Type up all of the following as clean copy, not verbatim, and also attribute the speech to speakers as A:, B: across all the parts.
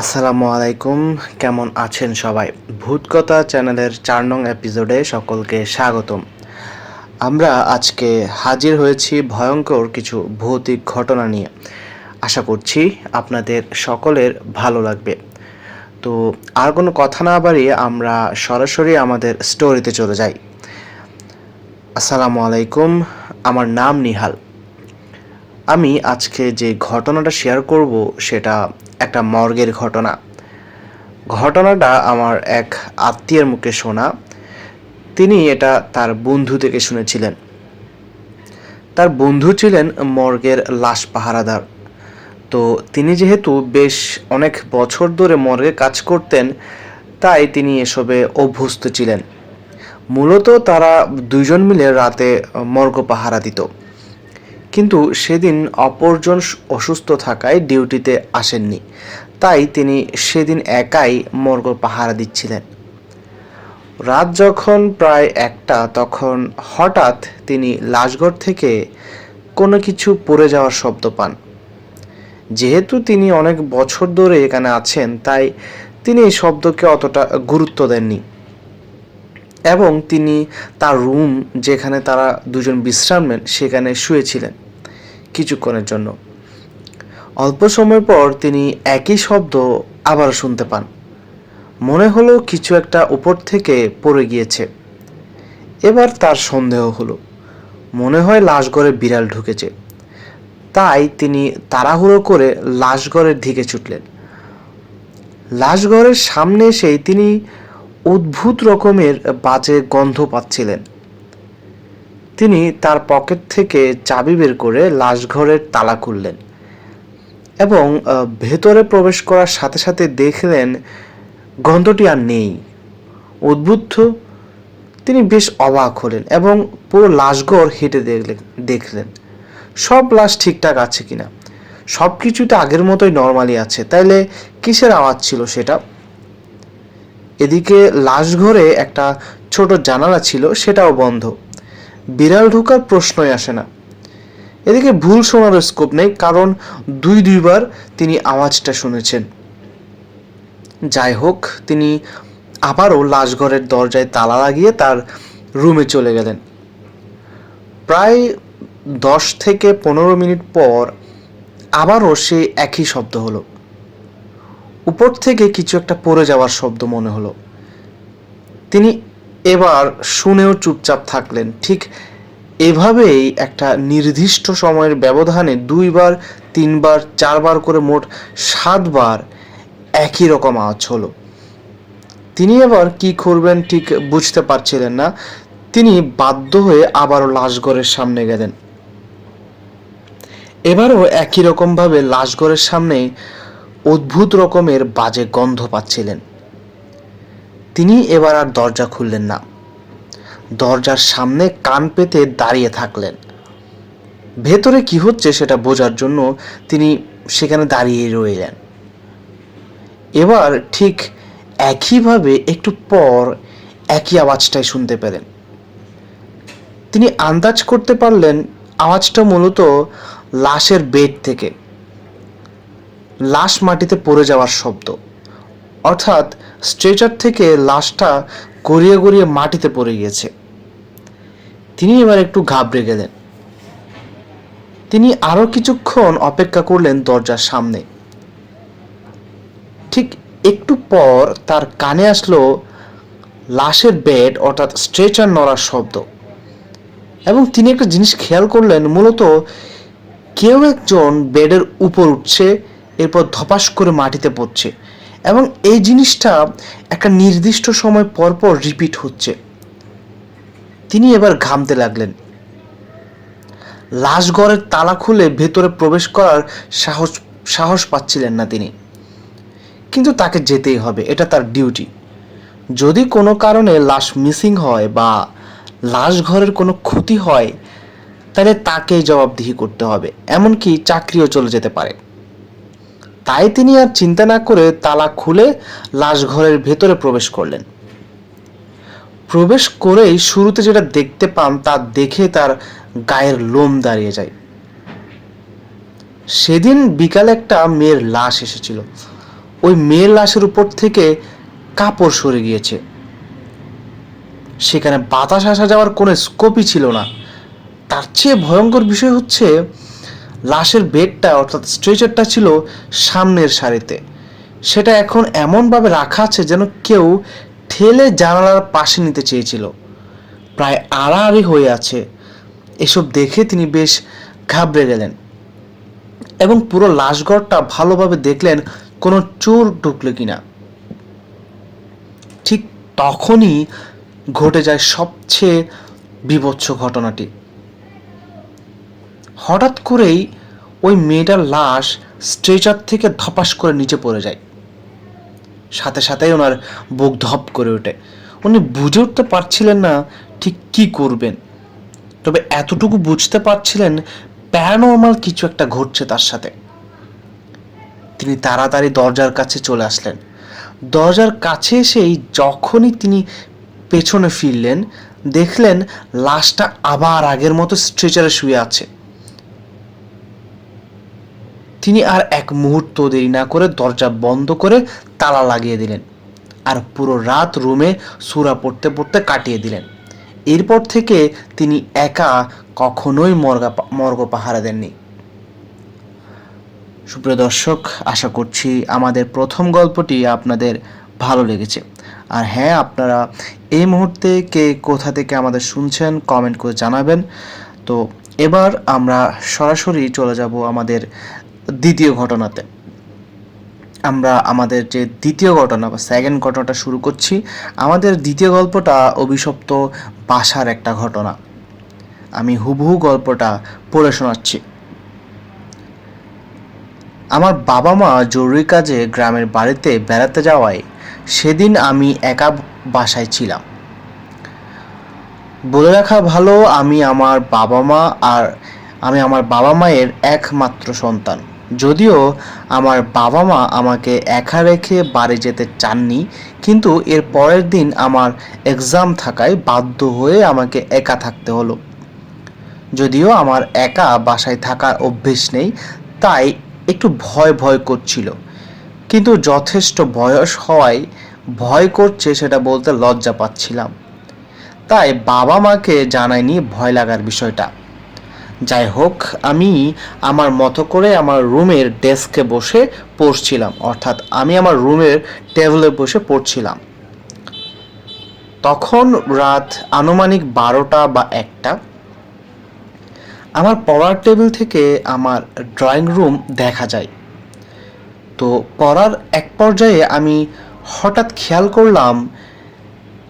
A: আসসালামু আলাইকুম, কেমন আছেন সবাই? ভূতকথা চ্যানেলের ৪ নং এপিসোডে সকলকে স্বাগতম। আমরা আজকে হাজির হয়েছি ভয়ঙ্কর কিছু ভৌতিক ঘটনা নিয়ে। আশা করছি আপনাদের সকলের ভালো লাগবে। তো আর কোনো কথা না বাড়িয়ে আমরা সরাসরি আমাদের স্টোরিতে চলে যাই। আসসালামু আলাইকুম, আমার নাম নিহাল। আমি আজকে যে ঘটনাটা শেয়ার করব সেটা একটা মর্গের ঘটনা। ঘটনাটা আমার এক আত্মীয়ের মুখে শোনা। তিনি এটা তার বন্ধু থেকে শুনেছিলেন। তার বন্ধু ছিলেন মর্গের লাশ পাহারাদার। তো তিনি যেহেতু বেশ অনেক বছর ধরে মর্গে কাজ করতেন, তাই তিনি এসবে অভ্যস্ত ছিলেন। মূলত তারা দুইজন মিলে রাতে মর্গ পাহারা দিত। কিন্তু সেদিন অপরজন অসুস্থ থাকায় ডিউটিতে আসেননি, তাই তিনি সেদিন একাই মর্গ পাহারা দিচ্ছিলেন। রাত যখন প্রায় ১টা, তখন হঠাৎ তিনি লাশঘর থেকে কোনো কিছু পড়ে যাওয়ার শব্দ পান। যেহেতু তিনি অনেক বছর ধরে এখানে আছেন, তাই তিনি এই শব্দকে অতটা গুরুত্ব দেননি এবং তিনি তার রুম, যেখানে তারা দুজন বিশ্রাম নেন, সেখানে শুয়েছিলেন কিছুক্ষণের জন্য। অল্প সময় পর তিনি একই শব্দ আবার শুনতে পান। মনে হলো কিছু একটা উপর থেকে পড়ে গিয়েছে। এবার তার সন্দেহ হলো, মনে হয় লাশঘরে বিড়াল ঢুকেছে। তাই তিনি তাড়াহুড়ো করে লাশঘরের দিকে ছুটলেন। লাশঘরের সামনে এসেই তিনি অদ্ভুত রকমের বাজে গন্ধ পাচ্ছিলেন। তিনি তার পকেট থেকে চাবি বের করে লাশঘরের তালা খুললেন এবং ভেতরে প্রবেশ করার সাথে সাথে দেখলেন গন্ধটি আর নেই। উদ্বুদ্ধ তিনি বেশ অবাক হলেন এবং পুরো লাশঘর হেঁটে দেখলেন সব লাশ ঠিকঠাক আছে কিনা। সব কিছু তো আগের মতোই নর্মালি আছে, তাইলে কিসের আওয়াজ ছিল সেটা? এদিকে লাশঘরে একটা ছোট জানালা ছিল, সেটাও বন্ধ। বিড়াল ঢোকার প্রশ্নই আসে না। এদিকে ভুল শোনার স্কোপ নেই, কারণ দুইবার তিনি আওয়াজটা শুনেছেন। যাই হোক, তিনি আবারও লাশঘরের দরজায় তালা লাগিয়ে তার রুমে চলে গেলেন। প্রায় 10 থেকে 15 মিনিট পর আবারও সেই একই শব্দ হলো। উপর থেকে কিছু একটা পড়ে যাওয়ার শব্দ মনে হলো। তিনি এবার শুনেও চুপচাপ থাকলেন। ঠিক এভাবেই একটা নির্দিষ্ট সময়ের ব্যবধানে 2বার, 3বার, 4বার করে মোট 7বার একই রকম আওয়াজ হলো। তিনি এবার কি করবেন ঠিক বুঝতে পারছিলেন না। তিনি বাধ্য হয়ে আবারও লাশঘরের সামনে গেলেন। এবারও একই রকমভাবে লাশঘরের সামনে অদ্ভুত রকমের বাজে গন্ধ পাচ্ছিলেন। তিনি এবার আর দরজা খুললেন না। দরজার সামনে কান পেতে দাঁড়িয়ে থাকলেন। ভেতরে কি হচ্ছে সেটা বোঝার জন্য তিনি সেখানে দাঁড়িয়ে রইলেন। এবার ঠিক একইভাবে একটু পর একই আওয়াজটাই শুনতে পেলেন। তিনি আন্দাজ করতে পারলেন আওয়াজটা মূলত লাশের বেড থেকে লাশ মাটিতে পড়ে যাওয়ার শব্দ, অর্থাৎ স্ট্রেচার থেকে লাশটা গড়িয়ে গড়িয়ে মাটিতে পড়ে গিয়েছে। তিনি এবার একটু ঘাবড়ে গেলেন। তিনি আরো কিছুক্ষণ অপেক্ষা করলেন দরজার সামনে। ঠিক একটু পর তার কানে আসলো লাশের বেড অর্থাৎ স্ট্রেচার নড়ার শব্দ এবং তিনি একটা জিনিস খেয়াল করলেন, মূলত কেউ একজন বেডের উপর উঠছে, এরপর ধপাস করে মাটিতে পড়ছে এবং এই জিনিসটা একটা নির্দিষ্ট সময় পর পর রিপিট হচ্ছে। তিনি এবার ঘামতে লাগলেন। লাশঘরের তালা খুলে ভেতরে প্রবেশ করার সাহস পাচ্ছিলেন না তিনি, কিন্তু তাকে যেতেই হবে, এটা তার ডিউটি। যদি কোনো কারণে লাশ মিসিং হয় বা লাশঘরের কোনো ক্ষতি হয়, তাহলে তাকেই জবাবদিহি করতে হবে, এমনকি চাকরিও চলে যেতে পারে। তাই তিনি আর চিন্তা না করে তালা খুলে লাশঘরের ভেতরে প্রবেশ করলেন। প্রবেশ করেই শুরুতে যেটা দেখতে পান তা দেখে তার গায়ের লোম দাঁড়িয়ে যায়। সেদিন বিকালে একটা মেয়ের লাশ এসেছিল। ওই মেয়ের লাশের উপর থেকে কাপড় সরে গিয়েছে। সেখানে বাতাস আসা যাওয়ার কোনো স্কোপই ছিল না। তার চেয়ে ভয়ঙ্কর বিষয় হচ্ছে লাশের বেডটা অর্থাৎ স্ট্রেচারটা ছিল সামনের সারিতে। সেটা এখন এমনভাবে রাখা আছে যেন কেউ ঠেলে জানালার পাশে নিতে চেয়েছিল। প্রায় আড়াআড়ি হয়ে আছে। এসব দেখে তিনি বেশ ঘাবড়ে গেলেন এবং পুরো লাশঘরটা ভালোভাবে দেখলেন কোনো চোর ঢুকলো কিনা। ঠিক তখনই ঘটে যায় সবচেয়ে বীভৎস ঘটনাটি। হঠাৎ করেই ওই মেয়েটার লাশ স্ট্রেচার থেকে ধপাস করে নিচে পড়ে যায়। সাথে সাথেই ওনার বুক ধপ করে ওঠে। উনি বুঝে উঠতে পারছিলেন না ঠিক কি করবেন, তবে এতটুকু বুঝতে পারছিলেন প্যারানর্মাল কিছু একটা ঘটছে তার সাথে। তিনি তাড়াতাড়ি দরজার কাছে চলে আসলেন। দরজার কাছে এসেই যখনই তিনি পেছনে ফিরলেন, দেখলেন লাশটা আবার আগের মতো স্ট্রেচারে শুয়ে আছে। তিনি আর এক মুহূর্ত দেরি না করে দরজা বন্ধ করে তালা লাগিয়ে দিলেন আর পুরো রাত রুমে সূরা পড়তে পড়তে কাটিয়ে দিলেন। এরপর থেকে তিনি একা কখনোই মর্গ পাহারা দেননি। সুপ্রিয় দর্শক, আশা করছি আমাদের প্রথম গল্পটি আপনাদের ভালো লেগেছে। আর হ্যাঁ, আপনারা এই মুহূর্তে কে কোথা থেকে আমাদের শুনছেন কমেন্ট করে জানাবেন। তো এবার আমরা সরাসরি চলে যাব আমাদের দ্বিতীয় ঘটনাতে। আমরা আমাদের যে দ্বিতীয় ঘটনা বা সেকেন্ড ঘটনাটা শুরু করছি। আমাদের দ্বিতীয় গল্পটা অভিশপ্ত বাসার একটা ঘটনা। আমি হুবহু গল্পটা পড়ে শোনাচ্ছি। আমার বাবা মা জরুরি কাজে গ্রামের বাড়িতে বেড়াতে যাওয়ায় সেদিন আমি একা বাসায় ছিলাম। বলে রাখা ভালো, আমি আমার বাবা মায়ের একমাত্র সন্তান। যদিও আমার বাবা মা আমাকে একা রেখে বাড়ি যেতে চাননি, কিন্তু এর পরের দিন আমার এক্সাম থাকায় বাধ্য হয়ে আমাকে একা থাকতে হলো। যদিও আমার একা বাসায় থাকার অভ্যেস নেই, তাই একটু ভয় ভয় করছিল, কিন্তু যথেষ্ট বয়স হওয়ায় ভয় করছে সেটা বলতে লজ্জা পাচ্ছিলাম। তাই বাবা মাকে জানাইনি ভয় লাগার বিষয়টা। যাই হোক, আমি আমার মতো করে আমার রুমের ডেস্কে বসে পড়ছিলাম, অর্থাৎ আমি আমার রুমের টেবিলে বসে পড়ছিলাম। তখন রাত আনুমানিক 12টা বা 1টা। আমার পড়ার টেবিল থেকে আমার ড্রয়িং রুম দেখা যায়। তো পড়ার এক পর্যায়ে আমি হঠাৎ খেয়াল করলাম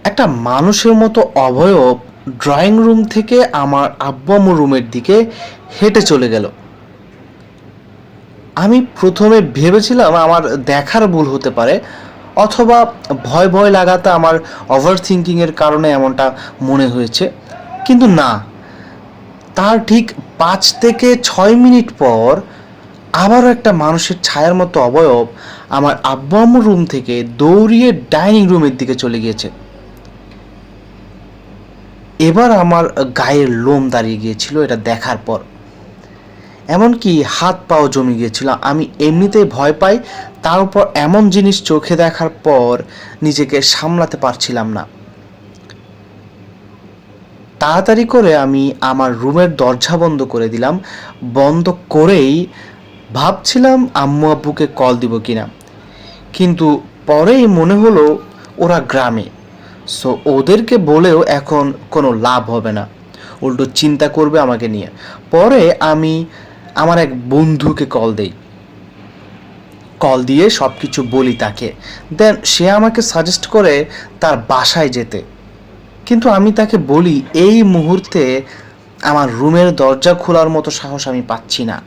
A: একটা মানুষের মতো অবয়ব ড্রয়িং রুম থেকে আমার আব্বু আম্মুর রুমের দিকে হেঁটে চলে গেল। আমি প্রথমে ভেবেছিলাম আমার দেখার ভুল হতে পারে, অথবা ভয় ভয় লাগাতে আমার ওভার থিঙ্কিংয়ের কারণে এমনটা মনে হয়েছে, কিন্তু না। তার ঠিক 5 থেকে 6 মিনিট পর আবারও একটা মানুষের ছায়ার মতো অবয়ব আমার আব্বু আম্মুর রুম থেকে দৌড়িয়ে ডাইনিং রুমের দিকে চলে গিয়েছে। এবার আমার গায়ের লোম দাঁড়িয়ে গিয়েছিল এটা দেখার পর, এমনকি হাত পাও জমে গিয়েছিল। আমি এমনিতেই ভয় পাই, তার উপর এমন জিনিস চোখে দেখার পর নিজেকে সামলাতে পারছিলাম না। তাড়াতাড়ি করে আমি আমার রুমের দরজা বন্ধ করে দিলাম। বন্ধ করেই ভাবছিলাম আম্মু আব্বুকে কল দিব কিনা, কিন্তু পরেই মনে হলো ওরা গ্রামে, সো ওদেরকে বলেও এখন কোনো লাভ হবে না, উল্টো চিন্তা করবে আমাকে নিয়ে। পরে আমি আমার এক বন্ধুকে কল দিয়ে সব কিছু বলি তাকে। দেন সে আমাকে সাজেস্ট করে তার বাসায় যেতে, কিন্তু আমি তাকে বলি এই মুহূর্তে আমার রুমের দরজা খোলার মতো সাহস আমি পাচ্ছি না।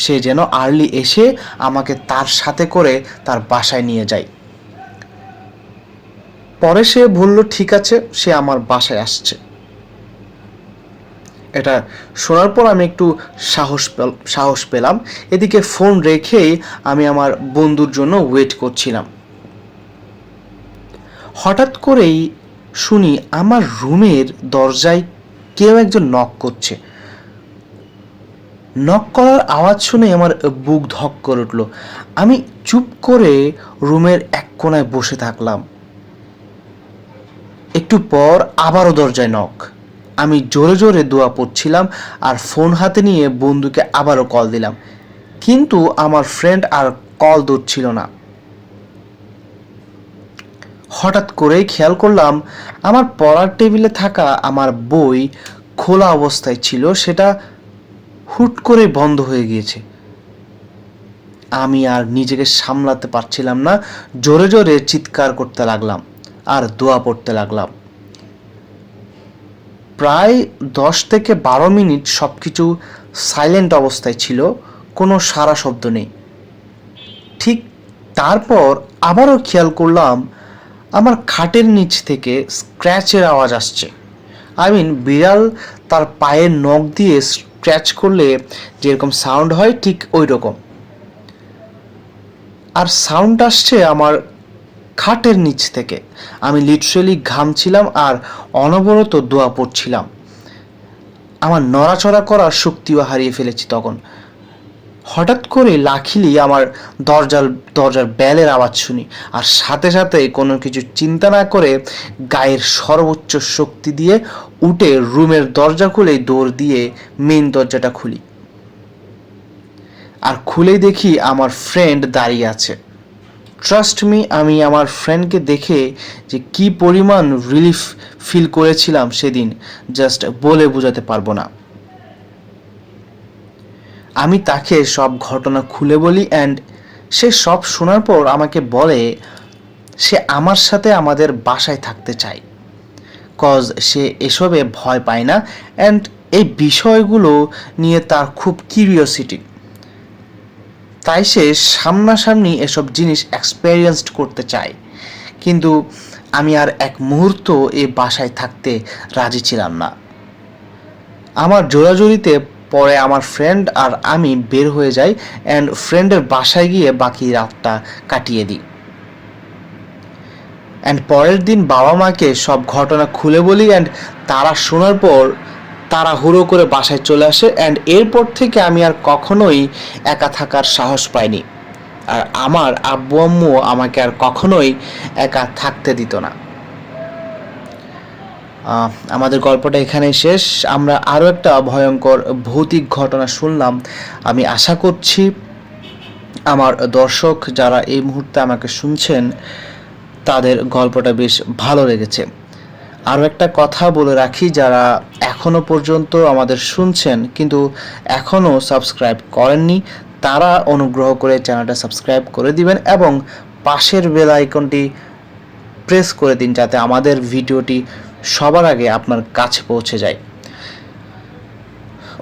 A: সে যেন আর্লি এসে আমাকে তার সাথে করে তার বাসায় নিয়ে যায়। পরে সে বলল ঠিক আছে, সে আমার বাসায় আসছে। এটা শোনার পর আমি একটু সাহস পেলাম। এদিকে ফোন রেখেই আমি আমার বন্ধুর জন্য ওয়েট করছিলাম। হঠাৎ করেই শুনি আমার রুমের দরজায় কেউ একজন নক করছে। নক করার আওয়াজ শুনে আমার বুক ধক করে উঠল। আমি চুপ করে রুমের এক কোণায় বসে থাকলাম। একটু পর আবারও দরজায় নক। আমি জোরে জোরে দোয়া পড়ছিলাম আর ফোন হাতে নিয়ে বন্ধুকে আবারও কল দিলাম, কিন্তু আমার ফ্রেন্ড আর কল ধরছিল না। হঠাৎ করেই খেয়াল করলাম আমার পড়ার টেবিলে থাকা আমার বই খোলা অবস্থায় ছিল, সেটা হুট করে বন্ধ হয়ে গিয়েছে। আমি আর নিজেকে সামলাতে পারছিলাম না, জোরে জোরে চিৎকার করতে লাগলাম আর দোয়া পড়তে লাগলাম। প্রায় 10 থেকে 12 মিনিট সব কিছু সাইলেন্ট অবস্থায় ছিল, কোনো সাড়া শব্দ নেই। ঠিক তারপর আবারও খেয়াল করলাম আমার খাটের নিচ থেকে স্ক্র্যাচের আওয়াজ আসছে। বিড়াল তার পায়ের নখ দিয়ে স্ক্র্যাচ করলে যেরকম সাউন্ড হয় ঠিক ওই রকম। আর সাউন্ড আসছে আমার খাটের নিচ থেকে। আমি লিটারেলি ঘামছিলাম আর অনবরত দোয়া পড়ছিলাম। আমার নড়াচড়া করার শক্তিও হারিয়ে ফেলেছি তখন। হঠাৎ করে লাখিলি আমার দরজার বেলের আওয়াজ শুনি, আর সাথে সাথে কোনো কিছু চিন্তা না করে গায়ের সর্বোচ্চ শক্তি দিয়ে উঠে রুমের দরজা খুলে দৌড় দিয়ে মেইন দরজাটা খুলি। আর খুলেই দেখি আমার ফ্রেন্ড দাঁড়িয়ে আছে। ট্রাস্ট মি, আমি আমার ফ্রেন্ডকে দেখে যে কি পরিমাণ রিলিফ ফিল করেছিলাম সেদিন জাস্ট বলে বোঝাতে পারবো না। আমি তাকে সব ঘটনা খুলে বলি অ্যান্ড সে সব শোনার পর আমাকে বলে সে আমার সাথে আমাদের বাসায় থাকতে চায়, কজ সে এসবে ভয় পায় না অ্যান্ড এই বিষয়গুলো নিয়ে তার খুব কিউরিওসিটি, তাই সে সামনাসামনি এসব জিনিস এক্সপেরিয়েন্সড করতে চায়। কিন্তু আমি আর এক মুহূর্ত এই বাসায় থাকতে রাজি ছিলাম না। আমার জোরাজুরিতে পরে আমার ফ্রেন্ড আর আমি বের হয়ে যাই অ্যান্ড ফ্রেন্ডের বাসায় গিয়ে বাকি রাতটা কাটিয়ে দিই। অ্যান্ড পরের দিন বাবা মাকে সব ঘটনা খুলে বলি অ্যান্ড তারা শোনার পর তারা হুড়ো করে বাসায় চলে আসে অ্যান্ড এরপর থেকে আমি আর কখনোই একা থাকার সাহস পাইনি। আর আমার আব্বু আম্মু আমাকে আর কখনোই একা থাকতে দিত না। আমাদের গল্পটা এখানেই শেষ। আমরা আরও একটা ভয়ঙ্কর ভৌতিক ঘটনা শুনলাম। আমি আশা করছি আমার দর্শক যারা এই মুহূর্তে আমাকে শুনছেন তাদের গল্পটা বেশ ভালো লেগেছে। আরও একটা কথা বলে রাখি, যারা এখনও পর্যন্ত আমাদের শুনছেন কিন্তু এখনও সাবস্ক্রাইব করেননি, তারা অনুগ্রহ করে চ্যানেলটা সাবস্ক্রাইব করে দিবেন এবং পাশের বেল আইকনটি প্রেস করে দিন যাতে আমাদের ভিডিওটি সবার আগে আপনার কাছে পৌঁছে যায়।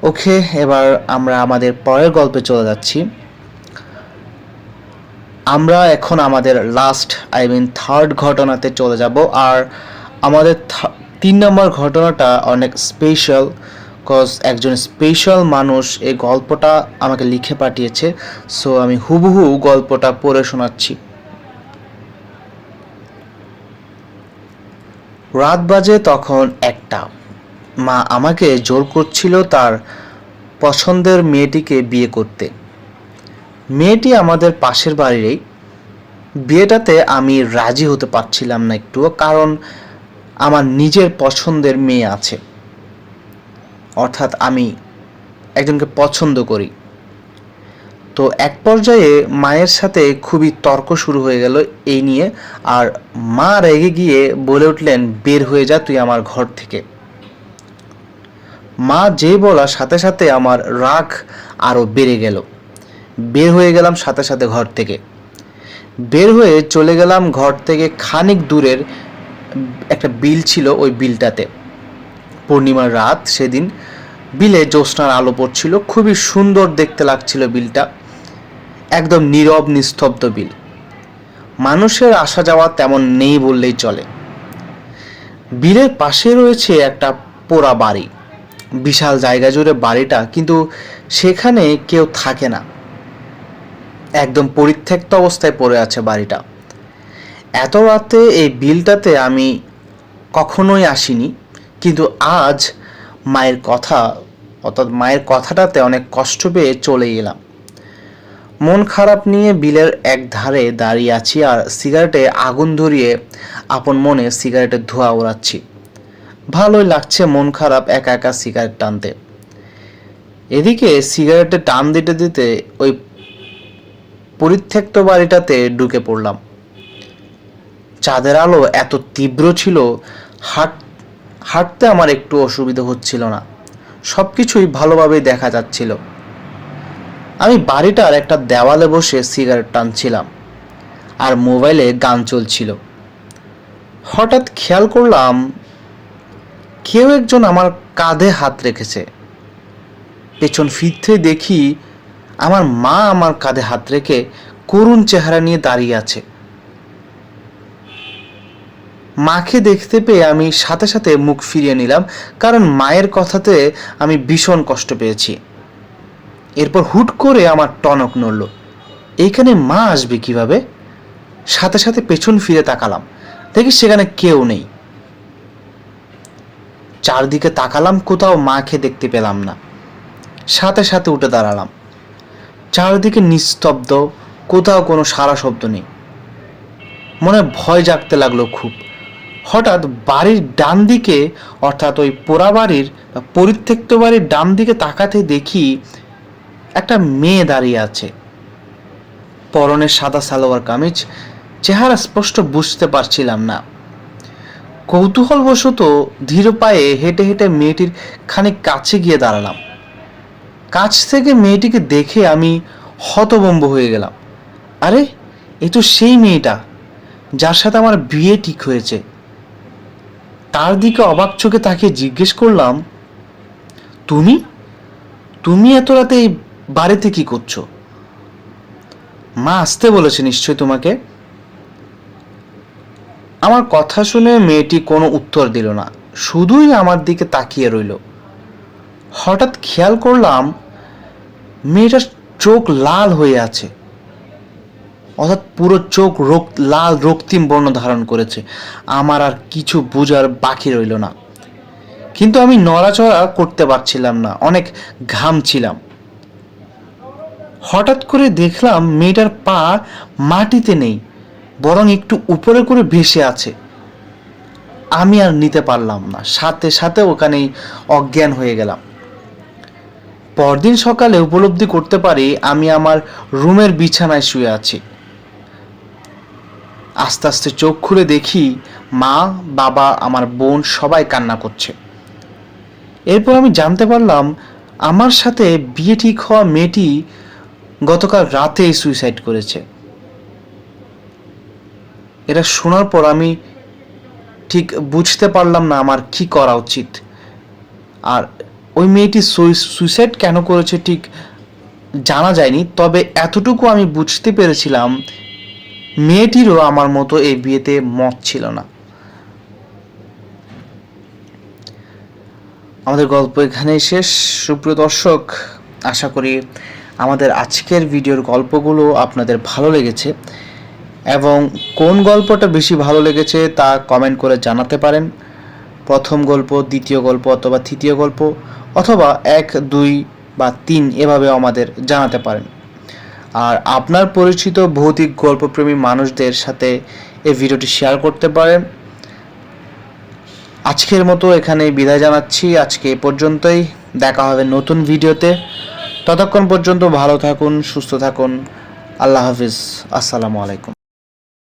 A: ওকে, এবার আমরা আমাদের পরের গল্পে চলে যাচ্ছি। আমরা এখন আমাদের লাস্ট থার্ড ঘটনাতে চলে যাব। আর আমাদের 3 নম্বর ঘটনাটা অনেক স্পেশাল, কজ একজন স্পেশাল মানুষ এই গল্পটা আমাকে লিখে পাঠিয়েছে। সো আমি হুবহু গল্পটা পড়ে শোনাচ্ছি। রাত বাজে তখন 1টা। মা আমাকে জোর করছিল তার পছন্দের মেয়েটিকে বিয়ে করতে। মেয়েটি আমাদের পাশের বাড়িরই। বিয়েটাতে আমি রাজি হতে পারছিলাম না একটুও, কারণ আমার নিজের পছন্দের মেয়ে আছে, অর্থাৎ আমি একজনকে পছন্দ করি। তো এক পর্যায়ে মায়ের সাথে খুবই তর্ক শুরু হয়ে গেল এই নিয়ে, আর মা রেগে গিয়ে বলে উঠলেন, বের হয়ে যা তুই আমার ঘর থেকে। মা যেই বলার সাথে সাথে আমার রাগ আরও বেড়ে গেল। বের হয়ে গেলাম সাথে সাথে ঘর থেকে। বের হয়ে চলে গেলাম ঘর থেকে খানিক দূরের একটা বিল ছিল, ওই বিলটাতে। পূর্ণিমার রাত সেদিন, বিলে জ্যোৎস্নার আলো পড়ছিল, খুবই সুন্দর দেখতে লাগছিল বিলটা। একদম নীরব নিস্তব্ধ বিল, মানুষের আসা যাওয়া তেমন নেই বললেই চলে। বিলের পাশে রয়েছে একটা পোড়া বাড়ি, বিশাল জায়গা জুড়ে বাড়িটা, কিন্তু সেখানে কেউ থাকে না, একদম পরিত্যক্ত অবস্থায় পড়ে আছে বাড়িটা। এত রাতে এই বিলটাতে আমি কখনোই আসিনি, কিন্তু আজ মায়ের কথা অর্থাৎ মায়ের কথাটাতে অনেক কষ্ট পেয়ে চলে এলাম। মন খারাপ নিয়ে বিলের এক ধারে দাঁড়িয়ে আছি আর সিগারেটে আগুন ধরিয়ে আপন মনে সিগারেটের ধোঁয়া ওড়াচ্ছি। ভালোই লাগছে মন খারাপ একা একা সিগারেট টানতে। এদিকে সিগারেটে টান দিতে দিতে ওই পরিত্যক্ত বাড়িটাতে ঢুকে পড়লাম। চাঁদের আলো এত তীব্র ছিল, হাঁটতে আমার একটু অসুবিধা হচ্ছিল না, সব কিছুই ভালোভাবে দেখা যাচ্ছিল। আমি বাড়িটার একটা দেওয়ালে বসে সিগারেট টানছিলাম আর মোবাইলে গান চলছিল। হঠাৎ খেয়াল করলাম কেউ একজন আমার কাঁধে হাত রেখেছে। পেছন ফিরতে দেখি আমার মা আমার কাঁধে হাত রেখে করুণ চেহারা নিয়ে দাঁড়িয়ে আছে। মাকে দেখতে পেয়ে আমি সাথে সাথে মুখ ফিরিয়ে নিলাম, কারণ মায়ের কথাতে আমি ভীষণ কষ্ট পেয়েছি। এরপর হুট করে আমার টনক নড়ল, এইখানে মা আসবে কিভাবে? সাথে সাথে পেছন ফিরে তাকালাম, দেখি সেখানে কেউ নেই। চারদিকে তাকালাম, কোথাও মাকে দেখতে পেলাম না। সাথে সাথে উঠে দাঁড়ালাম। চারদিকে নিস্তব্ধ, কোথাও কোনো সারা শব্দ নেই। মনে ভয় জাগতে লাগলো খুব। হঠাৎ বাড়ির ডান দিকে, অর্থাৎ ওই পোড়া বাড়ির পরিত্যক্ত বাড়ির ডান দিকে তাকাতে দেখি একটা মেয়ে দাঁড়িয়ে আছে। পরনে সাদা সালোয়ার কামিজ, চেহারা স্পষ্ট বুঝতে পারছিলাম না। কৌতূহলবশত ধীর পায়ে হেঁটে হেঁটে মেয়েটির খানিক কাছে গিয়ে দাঁড়ালাম। কাছ থেকে মেয়েটিকে দেখে আমি হতভম্ব হয়ে গেলাম। আরে, এ তো সেই মেয়েটা যার সাথে আমার বিয়ে ঠিক হয়েছে। তার দিকে অবাক চোখে তাকিয়ে জিজ্ঞেস করলাম, তুমি তুমি এত রাতে এই বাড়িতে কি করছো? মা আসতে বলেছে নিশ্চয় তোমাকে। আমার কথা শুনে মেয়েটি কোনো উত্তর দিল না, শুধুই আমার দিকে তাকিয়ে রইল। হঠাৎ খেয়াল করলাম মেয়েটার চোখ লাল হয়ে আছে, অর্থাৎ পুরো চোখ লাল রক্তিম বর্ণ ধারণ করেছে। আমার আর কিছু বোঝার বাকি রইল না, কিন্তু আমি নড়াচড়া করতে পারছিলাম না, অনেক ঘামছিলাম। হঠাৎ করে দেখলাম মেয়েটার পা মাটিতে নেই, বরং একটু উপরে করে ভেসে আছে। আমি আর নিতে পারলাম না, সাথে সাথে ওখানেই অজ্ঞান হয়ে গেলাম। পরদিন সকালে উপলব্ধি করতে পারি আমি আমার রুমের বিছানায় শুয়ে আছি। আস্তে আস্তে চোখ খুলে দেখি মা, বাবা, আমার বোন সবাই কান্না করছে। এরপর আমি জানতে পারলাম আমার সাথে বিয়ে ঠিক হওয়া মেয়েটি গতকাল রাতে সুইসাইড করেছে। এটা শোনার পর আমি ঠিক বুঝতে পারলাম না আমার কি করা উচিত। আর ওই মেয়েটি সুইসাইড কেন করেছে ঠিক জানা যায়নি, তবে এতটুকু আমি বুঝতে পেরেছিলাম মেয়েটিরও আমার মতো এই বিয়েতে মত ছিল না। আমাদের গল্প এখানেই শেষ। সুপ্রিয় দর্শক, আশা করি আমাদের আজকের ভিডিওর গল্পগুলো আপনাদের ভালো লেগেছে, এবং কোন গল্পটা বেশি ভালো লেগেছে তা কমেন্ট করে জানাতে পারেন। প্রথম গল্প, দ্বিতীয় গল্প অথবা তৃতীয় গল্প, অথবা 1, 2 বা 3 এভাবেও আমাদের জানাতে পারেন। আর আপনার পরিচিত ভৌতিক গল্পপ্রেমী মানুষদের সাথে এই ভিডিওটি শেয়ার করতে পারেন। আজকের মতো এখানেই বিদায় জানাচ্ছি। আজকে এ পর্যন্তই, দেখা হবে নতুন ভিডিওতে। ততক্ষণ পর্যন্ত ভালো থাকুন, সুস্থ থাকুন। আল্লাহ হাফিজ। আসসালামু আলাইকুম।